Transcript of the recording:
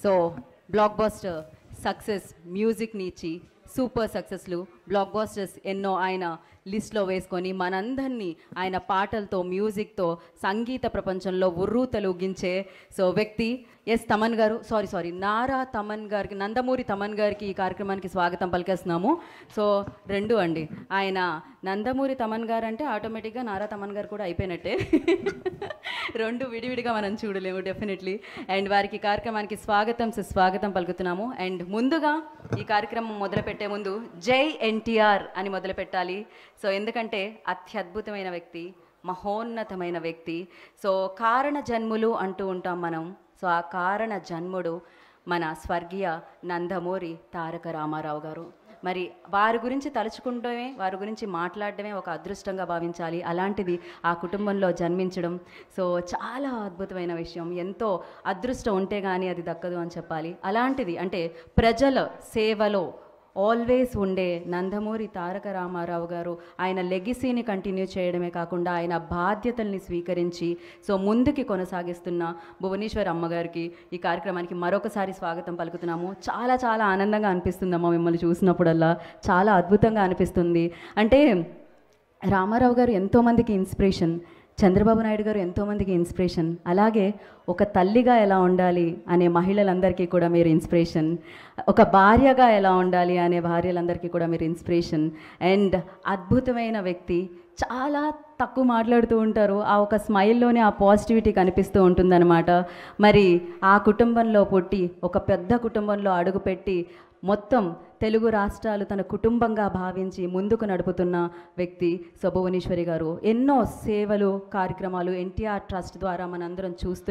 So black buster success మ్యూజిక్ని ఇచ్చి super సక్సెస్లు black బాస్టర్స్ ఎన్నో ఆయన లిస్ట్లో వేసుకొని మనందరినీ ఆయన పాటలతో మ్యూజిక్తో సంగీత ప్రపంచంలో ఉర్రూతలూగించే వ్యక్తి తమన్ గారు సారీ నారా తమన్ గారికి నందమూరి తమన్ గారికి ఈ కార్యక్రమానికి స్వాగతం పలికేస్తున్నాము. సో రెండు అండి, ఆయన నందమూరి తమన్ గారు అంటే ఆటోమేటిక్గా నారా తమన్ గారు కూడా అయిపోయినట్టే. రెండు విడివిడిగా మనం చూడలేము డెఫినెట్లీ. అండ్ వారికి కార్యక్రమానికి స్వాగతం పలుకుతున్నాము. అండ్ ముందుగా ఈ కార్యక్రమం మొదలుపెట్టే ముందు జై ఎన్టీఆర్ అని మొదలు పెట్టాలి. సో ఎందుకంటే అత్యద్భుతమైన వ్యక్తి, మహోన్నతమైన వ్యక్తి. సో కారణ జన్ములు అంటూ ఉంటాం మనం. సో ఆ కారణ జన్ముడు మన స్వర్గీయ నందమూరి తారక రామారావు గారు. మరి వారి గురించి తలుచుకుంటమే, వారి గురించి మాట్లాడడమే ఒక అదృష్టంగా భావించాలి. అలాంటిది ఆ కుటుంబంలో జన్మించడం చాలా అద్భుతమైన విషయం. ఎంతో అదృష్టం ఉంటే కానీ అది దక్కదు అని చెప్పాలి. అలాంటిది అంటే ప్రజల సేవలో ఆల్వేస్ ఉండే నందమూరి తారక రామారావు గారు ఆయన లెగసీని కంటిన్యూ చేయడమే కాకుండా ఆయన బాధ్యతల్ని స్వీకరించి ముందుకి కొనసాగిస్తున్న భువనేశ్వర్ అమ్మగారికి ఈ కార్యక్రమానికి మరొకసారి స్వాగతం పలుకుతున్నాము. చాలా చాలా ఆనందంగా అనిపిస్తుందమ్మా మిమ్మల్ని చూసినప్పుడల్లా, చాలా అద్భుతంగా అనిపిస్తుంది. అంటే రామారావు గారు ఎంతోమందికి ఇన్స్పిరేషన్, చంద్రబాబు నాయుడు గారు ఎంతోమందికి ఇన్స్పిరేషన్, అలాగే ఒక తల్లిగా ఎలా ఉండాలి అనే మహిళలందరికీ కూడా మీరు ఇన్స్పిరేషన్, ఒక భార్యగా ఎలా ఉండాలి అనే భార్యలందరికీ కూడా మీరు ఇన్స్పిరేషన్. అండ్ అద్భుతమైన వ్యక్తి, చాలా తక్కువ మాట్లాడుతూ ఉంటారు. ఆ ఒక స్మైల్లోనే ఆ పాజిటివిటీ కనిపిస్తూ ఉంటుందన్నమాట. మరి ఆ కుటుంబంలో పుట్టి ఒక పెద్ద కుటుంబంలో అడుగుపెట్టి మొత్తం తెలుగు రాష్ట్రాలు తన కుటుంబంగా భావించి ముందుకు నడుపుతున్న వ్యక్తి భువనేశ్వరి గారు. ఎన్నో సేవలు కార్యక్రమాలు ఎన్టీఆర్ ట్రస్ట్ ద్వారా మనందరం చూస్తూ